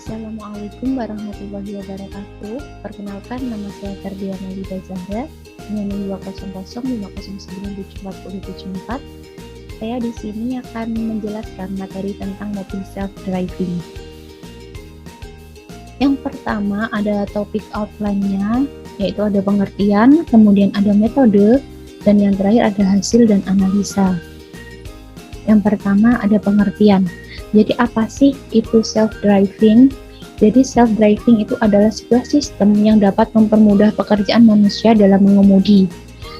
Assalamualaikum warahmatullahi wabarakatuh. Perkenalkan, nama saya Ferdiana Lida Zahra dengan NIM 20050597474. Saya di sini akan menjelaskan materi tentang mobil self-driving. Yang pertama ada topik outline-nya, yaitu ada pengertian, kemudian ada metode, dan yang terakhir ada hasil dan analisa. Yang pertama ada pengertian. Jadi apa sih itu self-driving? Jadi self-driving itu adalah sebuah sistem yang dapat mempermudah pekerjaan manusia dalam mengemudi.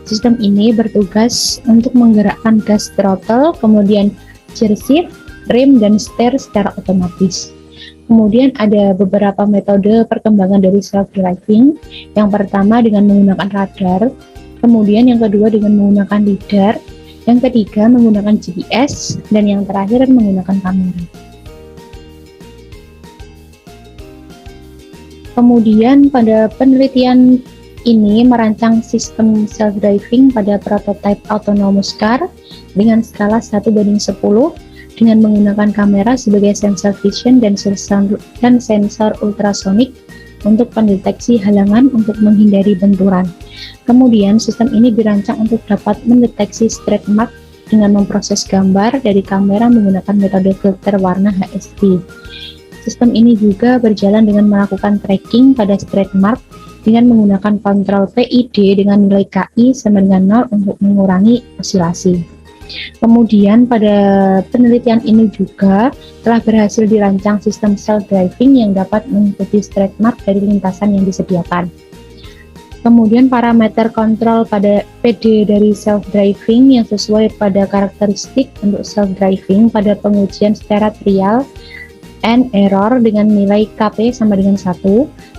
Sistem ini bertugas untuk menggerakkan gas throttle, kemudian gear shift, rem, dan setir secara otomatis. Kemudian ada beberapa metode perkembangan dari self-driving. Yang pertama dengan menggunakan radar, kemudian yang kedua dengan menggunakan lidar, yang ketiga menggunakan GPS, dan yang terakhir menggunakan kamera. Kemudian pada penelitian ini merancang sistem self-driving pada prototipe autonomous car dengan skala 1:10 dengan menggunakan kamera sebagai sensor vision dan sensor ultrasonik untuk pendeteksi halangan untuk menghindari benturan. Kemudian sistem ini dirancang untuk dapat mendeteksi stretch mark dengan memproses gambar dari kamera menggunakan metode filter warna HSV. Sistem ini juga berjalan dengan melakukan tracking pada stretch mark dengan menggunakan kontrol PID dengan nilai KI sama dengan 0 untuk mengurangi osilasi. Kemudian pada penelitian ini juga telah berhasil dirancang sistem self-driving yang dapat mengikuti stretch mark dari lintasan yang disediakan. Kemudian parameter kontrol pada PD dari self-driving yang sesuai pada karakteristik untuk self-driving pada pengujian secara trial and error dengan nilai KP sama dengan 1,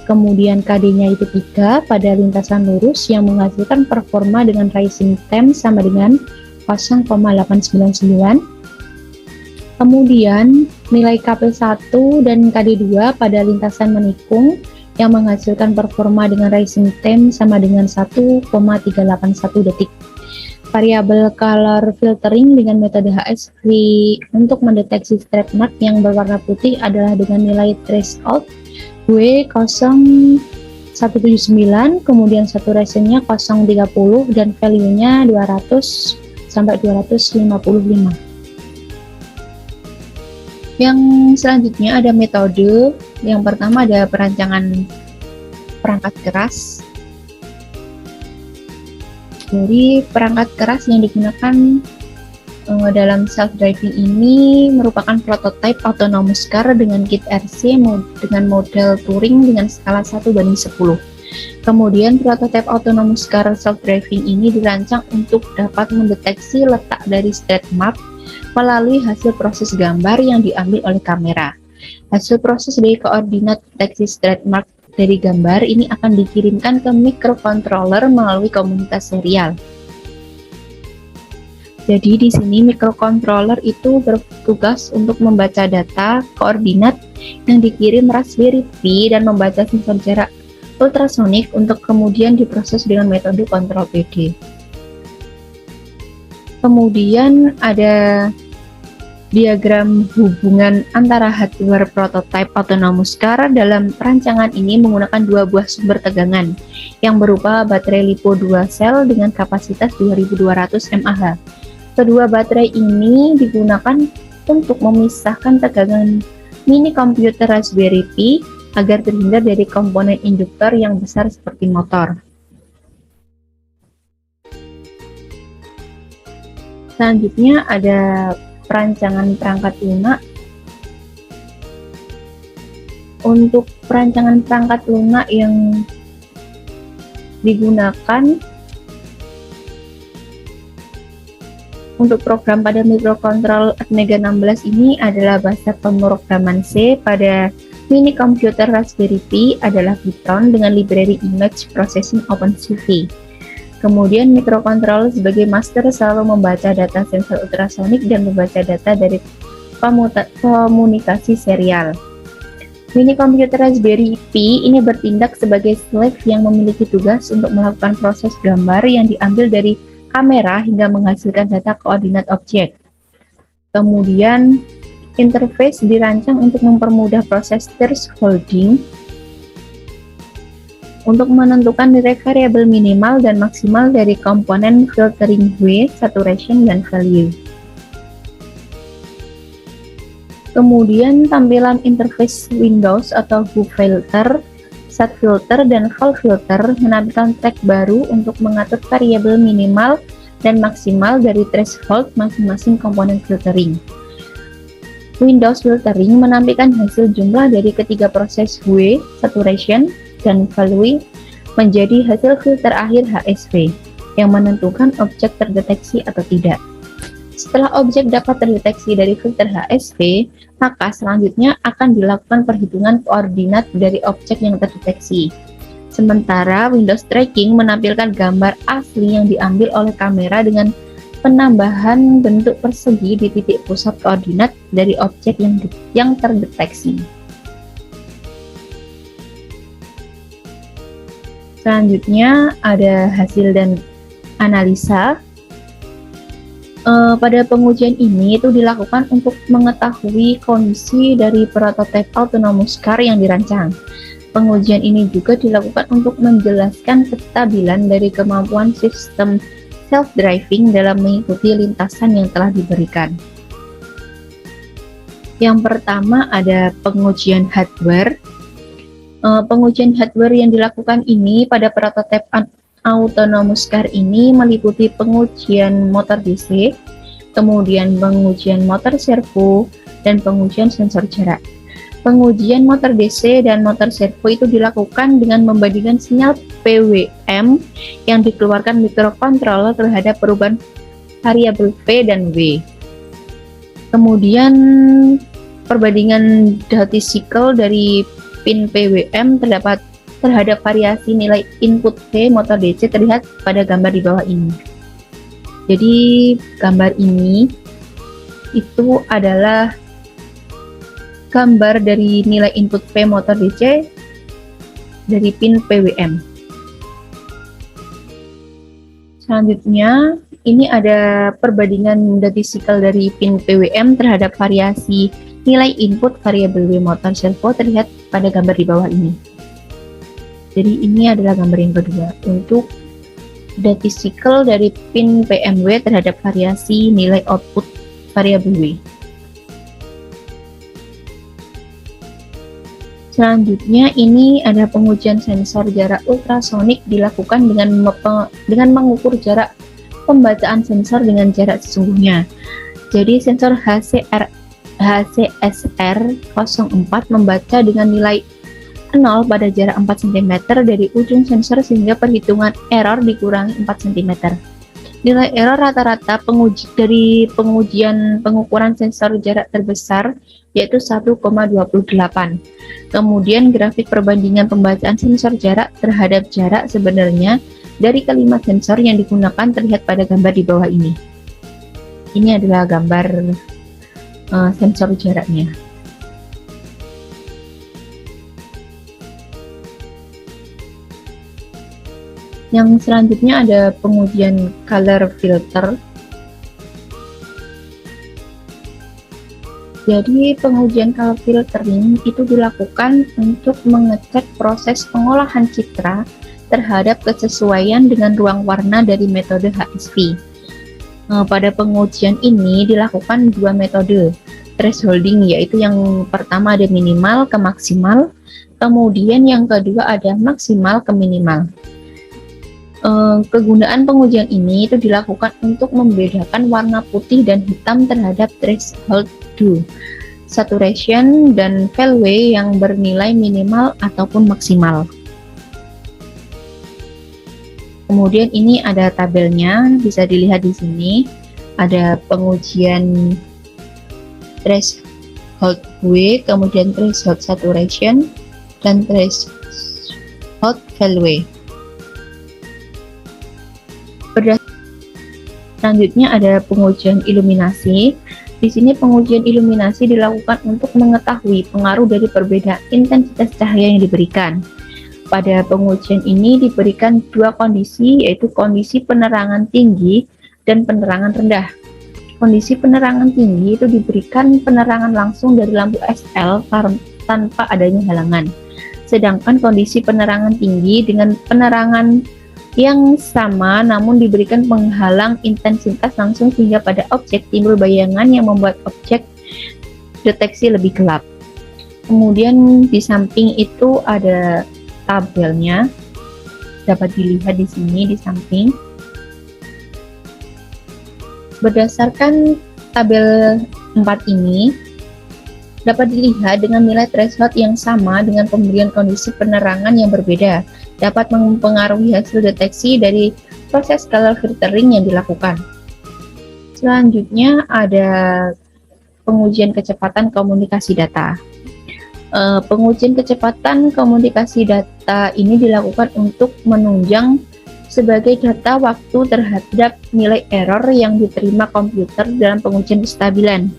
kemudian KD-nya itu 3 pada lintasan lurus yang menghasilkan performa dengan rising time sama dengan 0,899. Kemudian nilai KP1 dan KD2 pada lintasan menikung yang menghasilkan performa dengan rising time sama dengan 1,381 detik. Variabel color filtering dengan metode HSV untuk mendeteksi stretch mark yang berwarna putih adalah dengan nilai threshold W0179, kemudian saturation-nya 0,30 dan value-nya 200 sampai 255. Yang selanjutnya ada metode. Yang pertama ada perancangan perangkat keras. Jadi perangkat keras yang digunakan dalam self-driving ini merupakan prototipe autonomous car dengan kit RC dengan model Touring dengan skala 1:10. Kemudian prototipe autonomous car self-driving ini dirancang untuk dapat mendeteksi letak dari stretch mark melalui hasil proses gambar yang diambil oleh kamera. Hasil proses dari koordinat deteksi stretch mark dari gambar ini akan dikirimkan ke microcontroller melalui komunitas serial. Jadi di sini microcontroller itu bertugas untuk membaca data koordinat yang dikirim Raspberry Pi dan membaca sensor jarak ultrasonik untuk kemudian diproses dengan metode kontrol PD. Kemudian ada diagram hubungan antara hardware prototipe autonomous car. Dalam perancangan ini menggunakan dua buah sumber tegangan yang berupa baterai LiPo 2 sel dengan kapasitas 2200 mAh. Kedua baterai ini digunakan untuk memisahkan tegangan mini komputer Raspberry Pi agar terhindar dari komponen induktor yang besar seperti motor. Selanjutnya ada perancangan perangkat lunak. Untuk perancangan perangkat lunak yang digunakan untuk program pada microcontroller Atmega 16 ini adalah bahasa pemrograman C. Pada mini komputer Raspberry Pi adalah Python dengan library image processing OpenCV. Kemudian microcontroller sebagai master selalu membaca data sensor ultrasonik dan membaca data dari komunikasi serial. Mini komputer Raspberry Pi ini bertindak sebagai slave yang memiliki tugas untuk melakukan proses gambar yang diambil dari kamera hingga menghasilkan data koordinat objek. Kemudian Interface dirancang untuk mempermudah proses thresholding untuk menentukan nilai variabel minimal dan maksimal dari komponen filtering W, saturation, dan value. Kemudian tampilan interface Windows atau Who Filter, Set Filter, dan Fall Filter menampilkan tag baru untuk mengatur variabel minimal dan maksimal dari threshold masing-masing komponen filtering. Windows Filtering menampilkan hasil jumlah dari ketiga proses W, saturation, dan value menjadi hasil filter akhir HSV yang menentukan objek terdeteksi atau tidak. Setelah objek dapat terdeteksi dari filter HSV, maka selanjutnya akan dilakukan perhitungan koordinat dari objek yang terdeteksi. Sementara Windows Tracking menampilkan gambar asli yang diambil oleh kamera dengan penambahan bentuk persegi di titik pusat koordinat dari objek yang terdeteksi. Selanjutnya ada hasil dan analisa. Pada pengujian ini itu dilakukan untuk mengetahui kondisi dari prototipe autonomous car yang dirancang. Pengujian ini juga dilakukan untuk menjelaskan kestabilan dari kemampuan sistem self-driving dalam mengikuti lintasan yang telah diberikan. Yang pertama ada pengujian hardware. Pengujian hardware yang dilakukan ini pada prototipe autonomous car ini meliputi pengujian motor DC, kemudian pengujian motor servo, dan pengujian sensor jarak. Pengujian motor DC dan motor servo itu dilakukan dengan membandingkan sinyal PWM yang dikeluarkan microcontroller terhadap perubahan variabel V dan W. Kemudian perbandingan duty cycle dari pin PWM terhadap variasi nilai input V motor DC terlihat pada gambar di bawah ini. Jadi gambar ini itu adalah gambar dari nilai input V motor DC dari pin PWM. Selanjutnya ini ada perbandingan duty cycle dari pin PWM terhadap variasi nilai input variabel W motor servo terlihat pada gambar di bawah ini. Jadi ini adalah gambar yang kedua untuk duty cycle dari pin PMW terhadap variasi nilai output variabel W. Selanjutnya ini ada pengujian sensor jarak ultrasonik dilakukan dengan mengukur jarak pembacaan sensor dengan jarak sesungguhnya. Jadi sensor HCSR 04 membaca dengan nilai 0 pada jarak 4 cm dari ujung sensor sehingga perhitungan error dikurangi 4 cm. Nilai error rata-rata dari pengujian pengukuran sensor jarak terbesar yaitu 1,28. Kemudian grafik perbandingan pembacaan sensor jarak terhadap jarak sebenarnya dari kelima sensor yang digunakan terlihat pada gambar di bawah ini. Ini adalah gambar sensor jaraknya. Yang selanjutnya ada pengujian color filter. Jadi pengujian color filtering itu dilakukan untuk mengecek proses pengolahan citra terhadap kesesuaian dengan ruang warna dari metode HSV. Pada pengujian ini dilakukan dua metode thresholding, yaitu yang pertama ada minimal ke maksimal, kemudian yang kedua ada maksimal ke minimal. Kegunaan pengujian ini itu dilakukan untuk membedakan warna putih dan hitam terhadap threshold hue, saturation, dan value yang bernilai minimal ataupun maksimal. Kemudian ini ada tabelnya, bisa dilihat di sini. Ada pengujian threshold hue, kemudian threshold saturation, dan threshold value. Selanjutnya ada pengujian iluminasi. Di sini pengujian iluminasi dilakukan untuk mengetahui pengaruh dari perbedaan intensitas cahaya yang diberikan. Pada pengujian ini diberikan dua kondisi, yaitu kondisi penerangan tinggi dan penerangan rendah. Kondisi penerangan tinggi itu diberikan penerangan langsung dari lampu SL tanpa adanya halangan. Sedangkan kondisi penerangan tinggi dengan penerangan yang sama namun diberikan penghalang intensitas langsung sehingga pada objek timbul bayangan yang membuat objek deteksi lebih gelap. Kemudian di samping itu ada tabelnya, dapat dilihat di sini di samping. Berdasarkan tabel 4 ini dapat dilihat dengan nilai threshold yang sama dengan pemberian kondisi penerangan yang berbeda dapat mempengaruhi hasil deteksi dari proses color filtering yang dilakukan. Selanjutnya ada pengujian kecepatan komunikasi data. Pengujian kecepatan komunikasi data ini dilakukan untuk menunjang sebagai data waktu terhadap nilai error yang diterima komputer dalam pengujian kestabilan.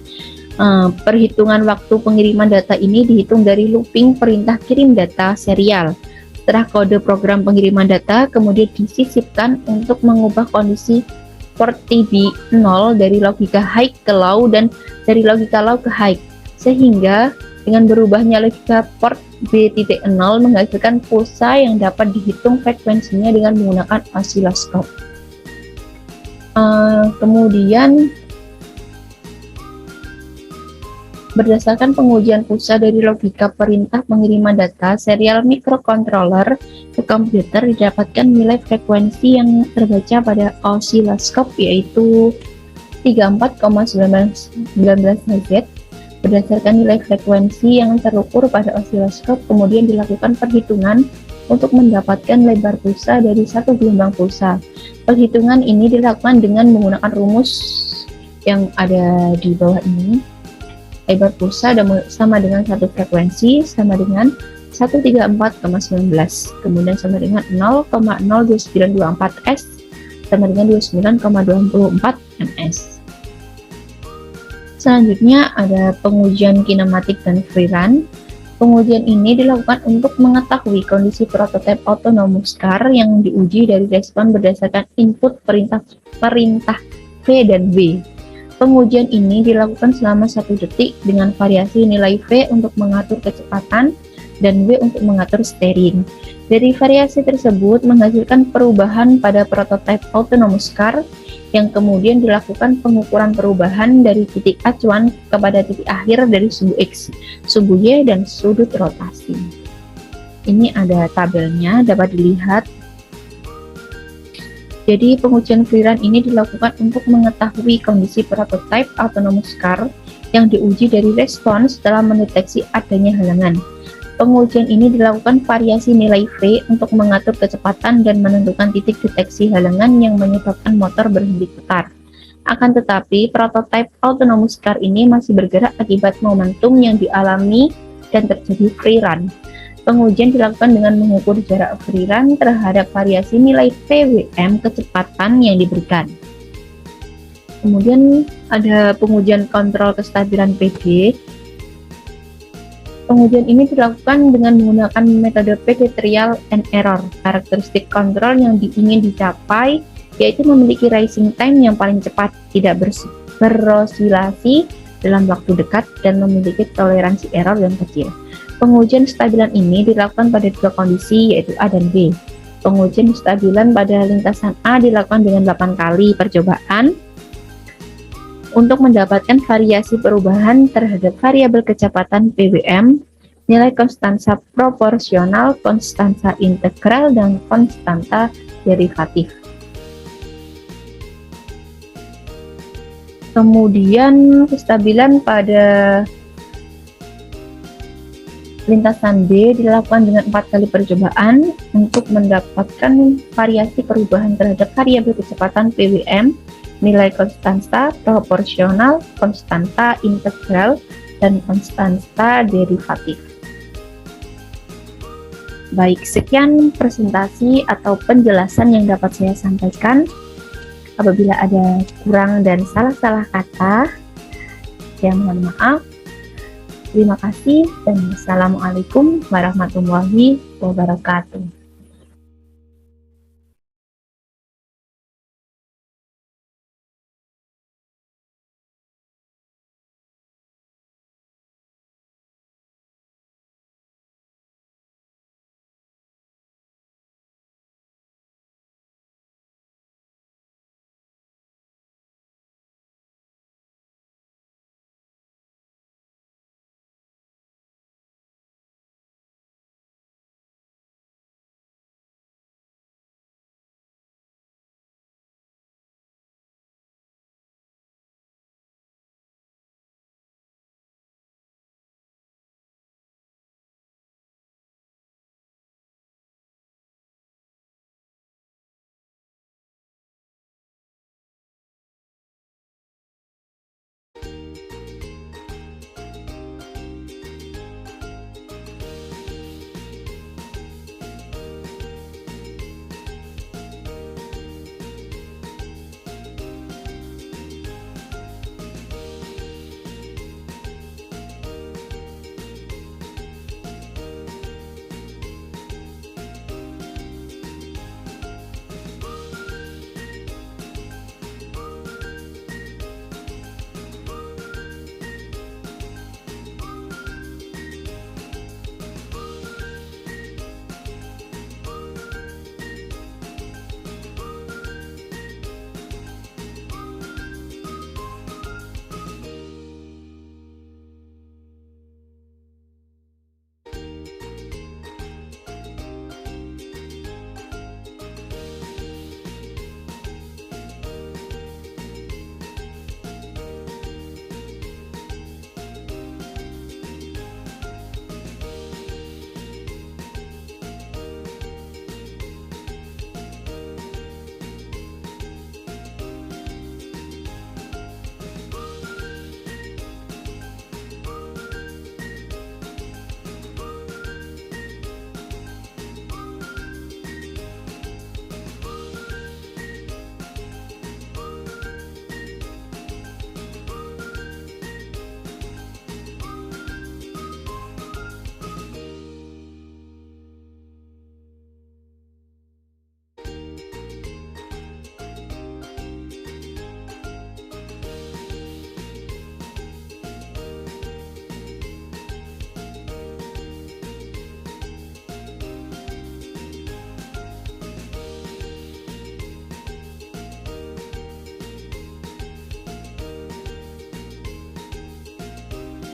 Perhitungan waktu pengiriman data ini dihitung dari looping perintah kirim data serial. Setelah kode program pengiriman data kemudian disisipkan untuk mengubah kondisi port TB0 dari logika high ke low dan dari logika low ke high, sehingga dengan berubahnya logika port B.0 menghasilkan pulsa yang dapat dihitung frekuensinya dengan menggunakan osiloskop. Kemudian berdasarkan pengujian pulsa dari logika perintah pengiriman data serial microcontroller ke komputer didapatkan nilai frekuensi yang terbaca pada osiloskop yaitu 34,19 Hz. Berdasarkan nilai frekuensi yang terukur pada osiloskop, kemudian dilakukan perhitungan untuk mendapatkan lebar pulsa dari satu gelombang pulsa. Perhitungan ini dilakukan dengan menggunakan rumus yang ada di bawah ini. Lebar pulsa sama dengan satu frekuensi sama dengan 134,19, kemudian sama dengan 0,02924 S sama dengan 29,24 ms. Selanjutnya ada pengujian kinematik dan free run. Pengujian ini dilakukan untuk mengetahui kondisi prototipe autonomous car yang diuji dari respon berdasarkan input perintah V dan W. Pengujian ini dilakukan selama 1 detik dengan variasi nilai V untuk mengatur kecepatan dan W untuk mengatur steering. Dari variasi tersebut menghasilkan perubahan pada prototipe autonomous car yang kemudian dilakukan pengukuran perubahan dari titik acuan kepada titik akhir dari sumbu X, sumbu Y, dan sudut rotasi. Ini ada tabelnya, dapat dilihat. Jadi pengujian free run ini dilakukan untuk mengetahui kondisi prototipe autonomous car yang diuji dari respon setelah mendeteksi adanya halangan. Pengujian ini dilakukan variasi nilai V untuk mengatur kecepatan dan menentukan titik deteksi halangan yang menyebabkan motor berhenti putar. Akan tetapi, prototipe autonomous car ini masih bergerak akibat momentum yang dialami dan terjadi free run. Pengujian dilakukan dengan mengukur jarak free run terhadap variasi nilai VWM kecepatan yang diberikan. Kemudian ada pengujian kontrol kestabilan PD. Pengujian ini dilakukan dengan menggunakan metode PD trial and error. Karakteristik kontrol yang ingin dicapai yaitu memiliki rising time yang paling cepat, tidak berosilasi dalam waktu dekat, dan memiliki toleransi error yang kecil. Pengujian kestabilan ini dilakukan pada 2 kondisi yaitu A dan B. Pengujian kestabilan pada lintasan A dilakukan dengan 8 kali percobaan untuk mendapatkan variasi perubahan terhadap variabel kecepatan PWM, nilai konstansa proporsional, konstansa integral, dan konstanta derivatif. Kemudian kestabilan pada lintasan B dilakukan dengan 4 kali percobaan untuk mendapatkan variasi perubahan terhadap variabel kecepatan PWM, nilai konstanta proporsional, konstanta integral, dan konstanta derivatif. Baik, sekian presentasi atau penjelasan yang dapat saya sampaikan. Apabila ada kurang dan salah-salah kata, saya mohon maaf. Terima kasih dan Assalamualaikum warahmatullahi wabarakatuh.